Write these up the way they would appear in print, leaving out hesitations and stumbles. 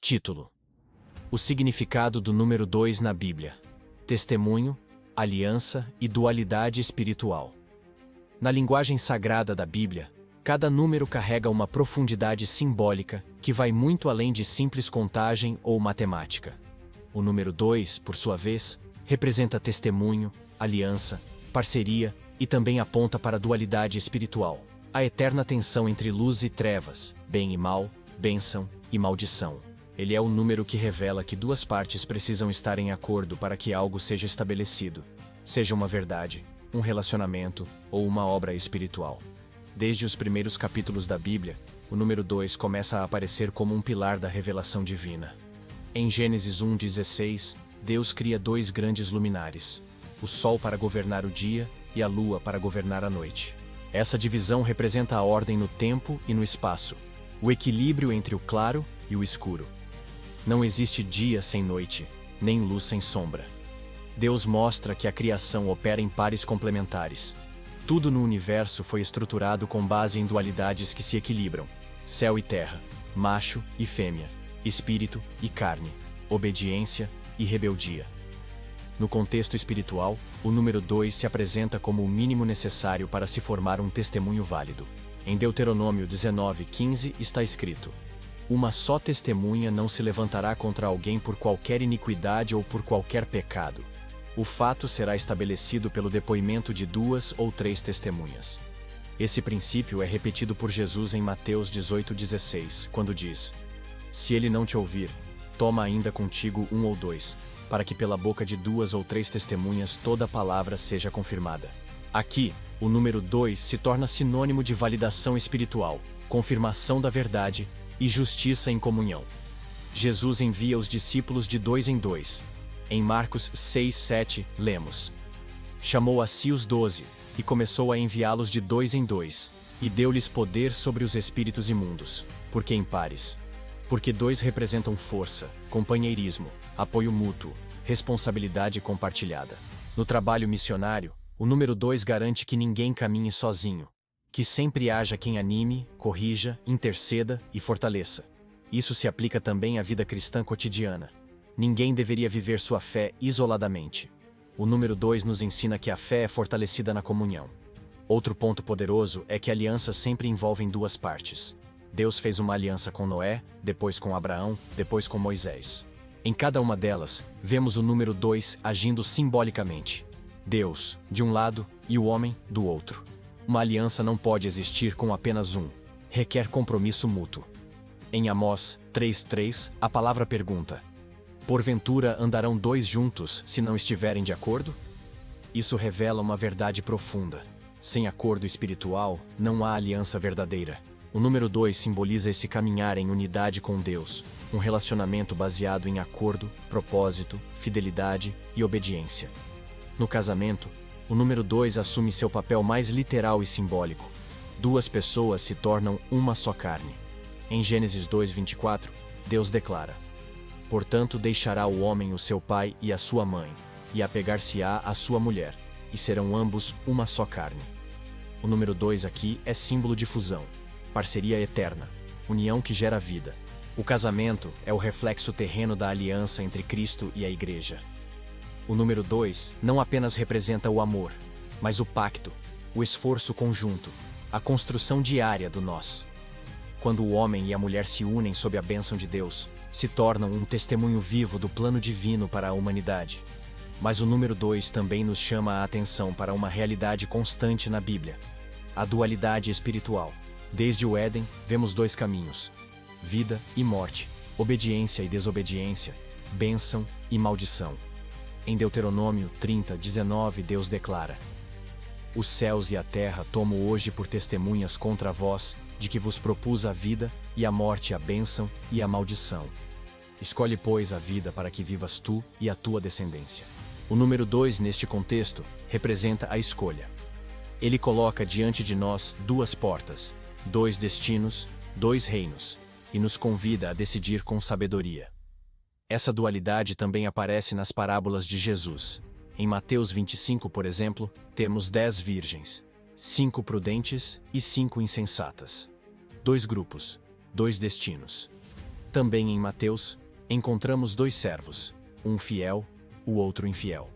Título: O significado do número 2 na Bíblia: testemunho, aliança e dualidade espiritual. Na linguagem sagrada da Bíblia, cada número carrega uma profundidade simbólica que vai muito além de simples contagem ou matemática. O número 2, por sua vez, representa testemunho, aliança, parceria e também aponta para a dualidade espiritual, a eterna tensão entre luz e trevas, bem e mal, bênção e maldição. Ele é o número que revela que duas partes precisam estar em acordo para que algo seja estabelecido, seja uma verdade, um relacionamento ou uma obra espiritual. Desde os primeiros capítulos da Bíblia, o número 2 começa a aparecer como um pilar da revelação divina. Em Gênesis 1:16, Deus cria dois grandes luminares, o Sol para governar o dia e a Lua para governar a noite. Essa divisão representa a ordem no tempo e no espaço, o equilíbrio entre o claro e o escuro. Não existe dia sem noite, nem luz sem sombra. Deus mostra que a criação opera em pares complementares. Tudo no universo foi estruturado com base em dualidades que se equilibram: céu e terra, macho e fêmea, espírito e carne, obediência e rebeldia. No contexto espiritual, o número 2 se apresenta como o mínimo necessário para se formar um testemunho válido. Em Deuteronômio 19:15 está escrito: uma só testemunha não se levantará contra alguém por qualquer iniquidade ou por qualquer pecado. O fato será estabelecido pelo depoimento de 2 ou 3 testemunhas. Esse princípio é repetido por Jesus em Mateus 18:16, quando diz: se ele não te ouvir, toma ainda contigo 1 ou 2, para que pela boca de 2 ou 3 testemunhas toda palavra seja confirmada. Aqui, o número 2 se torna sinônimo de validação espiritual, confirmação da verdade e justiça em comunhão. Jesus envia os discípulos de 2 em 2. Em Marcos 6:7, lemos: chamou a si os 12, e começou a enviá-los de 2 em 2, e deu-lhes poder sobre os espíritos imundos, porque em pares. Porque 2 representam força, companheirismo, apoio mútuo, responsabilidade compartilhada. No trabalho missionário, o número 2 garante que ninguém caminhe sozinho, que sempre haja quem anime, corrija, interceda e fortaleça. Isso se aplica também à vida cristã cotidiana. Ninguém deveria viver sua fé isoladamente. O número 2 nos ensina que a fé é fortalecida na comunhão. Outro ponto poderoso é que alianças sempre envolvem duas partes. Deus fez uma aliança com Noé, depois com Abraão, depois com Moisés. Em cada uma delas, vemos o número 2 agindo simbolicamente. Deus, de um lado, e o homem, do outro. Uma aliança não pode existir com apenas um. Requer compromisso mútuo. Em Amós 3:3, a palavra pergunta: porventura andarão 2 juntos se não estiverem de acordo? Isso revela uma verdade profunda. Sem acordo espiritual, não há aliança verdadeira. O número 2 simboliza esse caminhar em unidade com Deus, um relacionamento baseado em acordo, propósito, fidelidade e obediência. No casamento, o número 2 assume seu papel mais literal e simbólico. 2 pessoas se tornam uma só carne. Em Gênesis 2:24, Deus declara: portanto deixará o homem o seu pai e a sua mãe, e apegar-se-á à sua mulher, e serão ambos uma só carne. O número 2 aqui é símbolo de fusão, parceria eterna, união que gera vida. O casamento é o reflexo terreno da aliança entre Cristo e a Igreja. O número 2 não apenas representa o amor, mas o pacto, o esforço conjunto, a construção diária do nós. Quando o homem e a mulher se unem sob a bênção de Deus, se tornam um testemunho vivo do plano divino para a humanidade. Mas o número 2 também nos chama a atenção para uma realidade constante na Bíblia: a dualidade espiritual. Desde o Éden, vemos 2 caminhos: vida e morte, obediência e desobediência, bênção e maldição. Em Deuteronômio 30:19, Deus declara: os céus e a terra tomo hoje por testemunhas contra vós, de que vos propus a vida, e a morte a bênção e a maldição. Escolhe, pois, a vida para que vivas tu e a tua descendência. O número 2, neste contexto, representa a escolha. Ele coloca diante de nós 2 portas, 2 destinos, 2 reinos, e nos convida a decidir com sabedoria. Essa dualidade também aparece nas parábolas de Jesus. Em Mateus 25, por exemplo, temos 10 virgens, 5 prudentes e 5 insensatas. 2 grupos, 2 destinos. Também em Mateus, encontramos dois servos, um fiel, o outro infiel.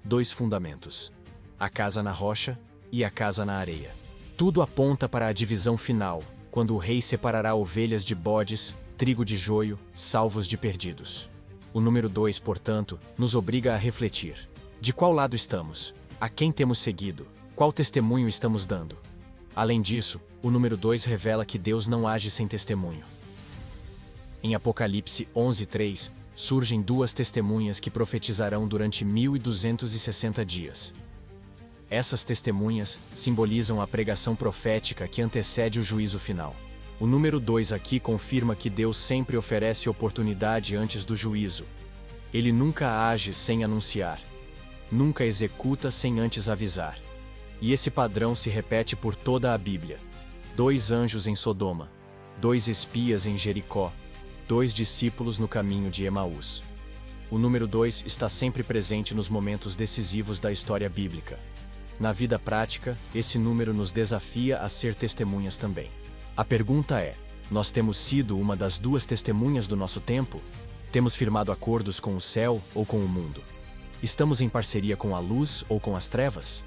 Dois fundamentos: a casa na rocha e a casa na areia. Tudo aponta para a divisão final, quando o rei separará ovelhas de bodes, trigo de joio, salvos de perdidos. O número 2, portanto, nos obriga a refletir. De qual lado estamos? A quem temos seguido? Qual testemunho estamos dando? Além disso, o número 2 revela que Deus não age sem testemunho. Em Apocalipse 11:3, surgem duas testemunhas que profetizarão durante 1260 dias. Essas testemunhas simbolizam a pregação profética que antecede o juízo final. O número 2 aqui confirma que Deus sempre oferece oportunidade antes do juízo. Ele nunca age sem anunciar. Nunca executa sem antes avisar. E esse padrão se repete por toda a Bíblia. 2 anjos em Sodoma, 2 espias em Jericó, 2 discípulos no caminho de Emaús. O número 2 está sempre presente nos momentos decisivos da história bíblica. Na vida prática, esse número nos desafia a ser testemunhas também. A pergunta é: nós temos sido uma das duas testemunhas do nosso tempo? Temos firmado acordos com o céu ou com o mundo? Estamos em parceria com a luz ou com as trevas?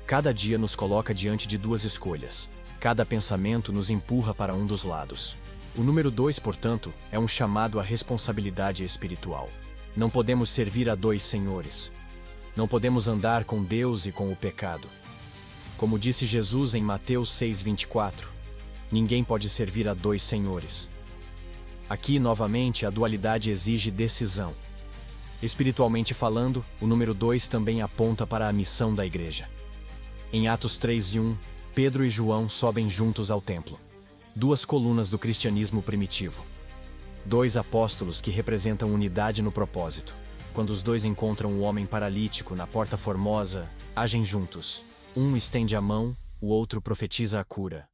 Cada dia nos coloca diante de duas escolhas. Cada pensamento nos empurra para um dos lados. O número 2, portanto, é um chamado à responsabilidade espiritual. Não podemos servir a dois senhores. Não podemos andar com Deus e com o pecado. Como disse Jesus em Mateus 6:24, ninguém pode servir a dois senhores. Aqui, novamente, a dualidade exige decisão. Espiritualmente falando, o número 2 também aponta para a missão da igreja. Em Atos 3:1, Pedro e João sobem juntos ao templo. Duas colunas do cristianismo primitivo. 2 apóstolos que representam unidade no propósito. Quando os dois encontram o homem paralítico na Porta Formosa, agem juntos. Um estende a mão, o outro profetiza a cura.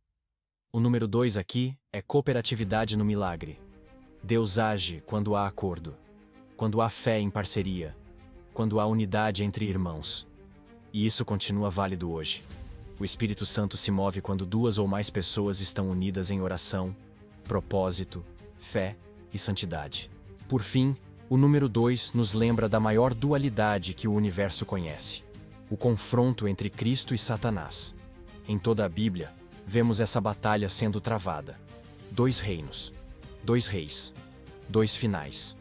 O número 2 aqui é cooperatividade no milagre. Deus age quando há acordo, quando há fé em parceria, quando há unidade entre irmãos. E isso continua válido hoje. O Espírito Santo se move quando 2 ou mais pessoas estão unidas em oração, propósito, fé e santidade. Por fim, o número 2 nos lembra da maior dualidade que o universo conhece: o confronto entre Cristo e Satanás. Em toda a Bíblia, vemos essa batalha sendo travada. 2 reinos, 2 reis, 2 finais.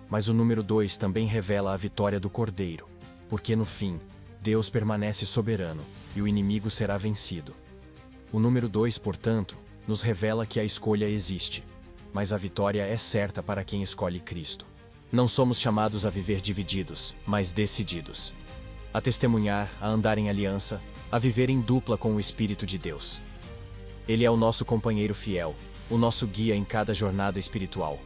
Mas o número 2 também revela a vitória do Cordeiro, porque no fim, Deus permanece soberano e o inimigo será vencido. O número 2, portanto, nos revela que a escolha existe, mas a vitória é certa para quem escolhe Cristo. Não somos chamados a viver divididos, mas decididos. A testemunhar, a andar em aliança, a viver em dupla com o Espírito de Deus. Ele é o nosso companheiro fiel, o nosso guia em cada jornada espiritual.